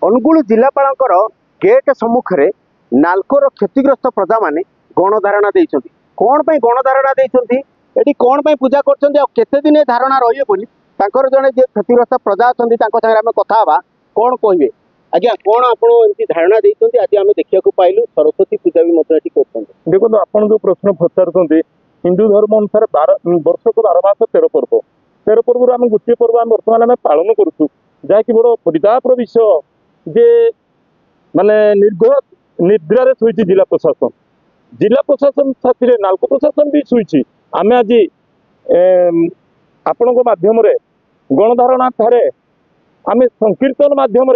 अनुगुल जिलापाल गेट सम्मुखें नाल्कोर क्षतिग्रस्त प्रजा माने गणधारणा देइछन्ति। कौन पाई गणधारणा देइछन्ति एटी कौन पाई पूजा करछन्ति आ केते दिन धारणा रहिए बोली तांकर जने जे क्षतिग्रस्त प्रजा अछन्ति तांको संगे आमे कथा हबा कौन कहिबे। आज्ञा कौन आपण एमती धारणा देइछन्ति आज आमे देखिया को पाइलु सरस्वती पूजा भी मते एटी करछन्ति। देखो आपण जो प्रश्न पचारछन्ति हिंदू धर्म अनुसार 12 वर्ष को 12 मास 13 पर्व 13 पर्व आम गोटे पर्व आम बर्तमान आम पालन करुचु जहाँकि बड़ परितापर विषय जे माने निद्रा शुई जिला प्रशासन साथी नाल्को प्रशासन भी शुई आम आज आपण मध्यम गणधारणा ठारे आम संकीर्तन मध्यम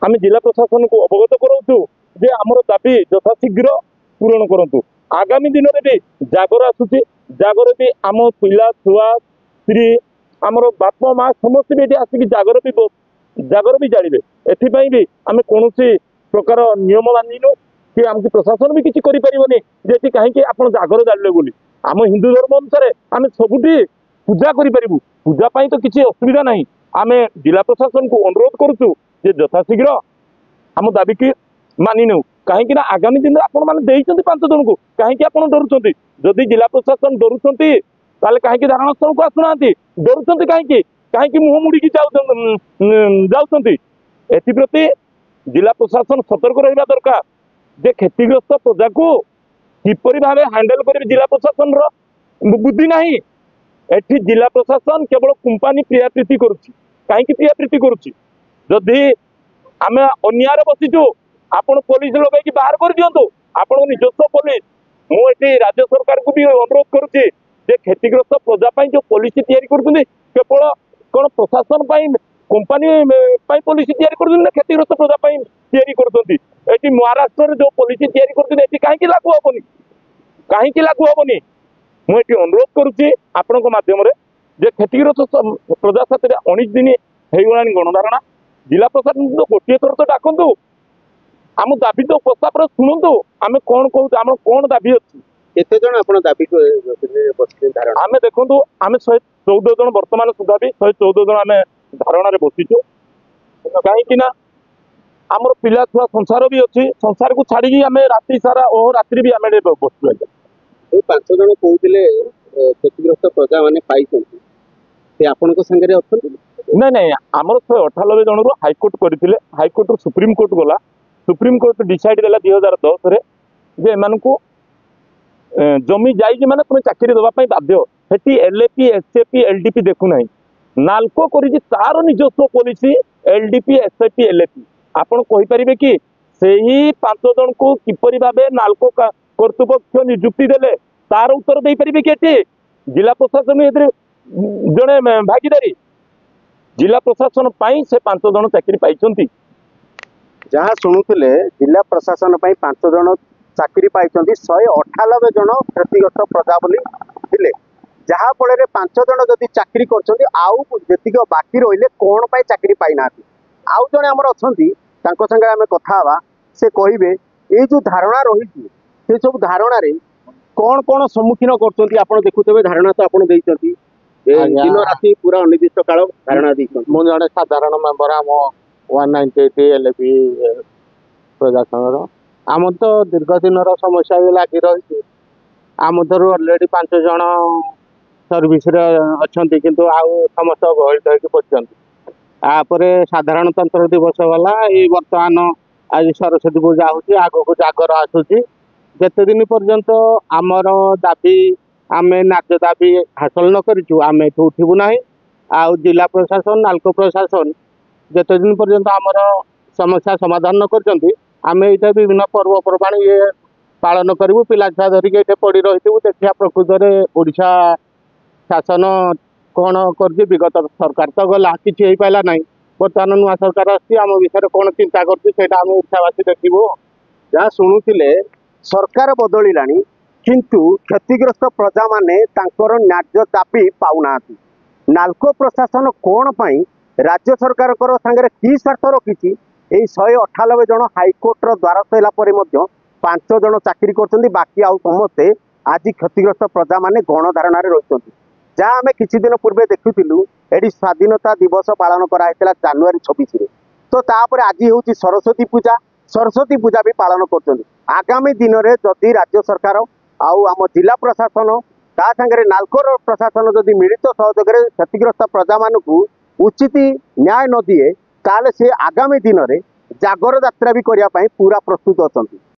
आम जिला प्रशासन को अवगत कराऊँ जे आमर दाबी यथाशीघ्र पूरण करूँ। आगामी दिन में भी जागर आसूची जागर भी आम पिला छुआ स्त्री आमर बापा माँ समस्त भी आसिक जागर भी जाड़े एथपाई भी आम कौन प्रकार नियम मानिनु कि आमको प्रशासन भी किसी करें कहीं आप जागर जाड़े बोली आम हिंदू धर्म अनुसार आम सबुठी पूजा करूँ पूजापाई तो किसी असुविधा ना आम जिला प्रशासन को अनुरोध करुचु यथाशीघ्र आम दाबी की मानि नौ कहीं आगामी दिन आपण मैंने 5 जन को कहीं आप डरुंच जदि जिला प्रशासन डरुंच कहीं धारणा स्थल को आसुना डरुंच कहीं मुह मुड़ी जाऊँच एप्रति जिला प्रशासन सतर्क रहा दरकार जे क्षतिग्रस्त प्रजा को किपरि भाव हैंडल कर जिला प्रशासन बुद्धि ना एठी जिला प्रशासन केवल कंपानी प्रियाप्रीति करुच्ची कहीं प्रियाप्रीति करुच्ची जदि आम अन्याय बसीचु आपण पुलिस लगे बाहर कर दिंतु आपण निजस्व पुलिस मुझे राज्य सरकार को भी अनुरोध करुच्ची जे क्षतिग्रस्त प्रजा जो पॉलिसी तैयारी कर केवल कौन प्रशासन कंपानी पॉलिसी तैयारी कर क्षतिग्रस्त प्रजा तैयारी कर महाराष्ट्र जो पॉलिसी तैयारी कर कहीं लागू हेनी कहीं लागू हेनी मुझे अनुरोध करुच्ची आपण मध्यम जे क्षतिग्रस्त प्रजा साथ 19 दिन हो गणधारणा जिला प्रशासन तो गोटे थर तो डाकतु आम दाबी तो प्रस्ताव शुणु आम कौन कहूँ आम कौन दाबी अच्छी केते जन आपण दाबी धारणा आम देखु आम 114 जन वर्तमान सुधा भी 114 जन आम धारणा बसीचु कहीं आमर पिला छुआ संसार भी अच्छी संसार को छाड़ी आम राति सारा ओह रात्रि भी आम बसु आज्ञा 5 जन कहते क्षतिग्रस्त प्रजा मैंने पाई आपण संगे ना ना आमर 198 जन रू हाइकोर्ट करते हाइकोर्ट रू सुप्रीम कोर्ट गला सुप्रीम कोर्ट डिसाइड देला 2010 रे जे एमान को जमी जाइए माने तुम चाकरी देवाई बाध्य सेठी एलएपी एसएपी एलडीपी देखु ना नाल्को करी तार निजस्व पॉलिसी एलडीपी एसएपी एलएपी आपण कहि परिबे कि सेही 5 जन को किपरि भाबे नाल्को कर्तृपक्ष नियुक्ति देले तार उत्तर दे परिबे कि एठी जिला प्रशासन एथरे जने भागीदारी जिला प्रशासन पाई से 5 जन चाकरी पाइछंती जहाँ शुणुले जिला प्रशासन 5 जन चाकरी पाई 198 जन क्षतिग्रस्त प्रजा बोली थिले जहाँ फल 5 जन जदि चाकरी कर बाकी रही कौन पाई चाकरी पाई ना आउ जड़े आमर अच्छा संगे आम कथा हवा से कहे ये जो धारणा रही से सब धारणा रे कौन कौन सम्मुखीन कर देखुवे धारणा तो आप दिन राति पूरा अनिर्दिष्ट काल धारणा मुझे जड़े साधारण मेम्बर आम 198 एलएपी प्रजा संघर आम तो दीर्घ दिन समस्या भी लगी रही आम धर अलरेडी 5 जन सर्विस अच्छा किंतु आउ समस्त अवहेलित होपर साधारणतंत्र दिवस गला ये बर्तमान आज सरस्वती पूजा हो आग को जागर आसूची जिते दिन पर्यंत आमर दाबी आम न्याय दाबी हासिल न करूँ आम ये उठबू ना आउ जिला प्रशासन नाल्को प्रशासन जिते दिन पर्यंत आमर समस्या समाधान न कर आम ये विभिन्न पर्वपर्वाणी ये पालन करूँ पिला छुआ धरिक ये पड़ रही देखिया प्रकृत में ओडिशा शासन कौन कर विगत सरकार तो गला किसी हो पाला ना बर्तमान नुआ सरकार आम विषय कौन चिंता करम ओडावासी देखू जहाँ शुणुले सरकार बदलिला किंतु क्षतिग्रस्त प्रजा माने तांकर न्याय दाबी पाऊना नाल्को प्रशासन कौन पाई राज्य सरकार सांगे कि स्वार्थ रखी 198 जन हाइकोर्टर द्वारस्थ होला 5 जन चाकरी कर बाकी आउ समस्ते आज क्षतिग्रस्त प्रजा माने गणधारणा रही जहाँ आम किसी दिन पूर्वे देखुलु ये स्वाधीनता दिवस पालन कराइला जनवरी 26 रे तो तापर आज हूँ सरस्वती पूजा भी पालन कर आगामी दिन में जदि राज्य सरकार आउ आम जिला प्रशासन ता सागर नालकोर प्रशासन जदि मिलित सहयोग क्षतिग्रस्त प्रजा मानू उचित न्याय न दिए ताले से आगामी दिन में जागर यात्रा भी करने पूरा प्रस्तुत अच्छा।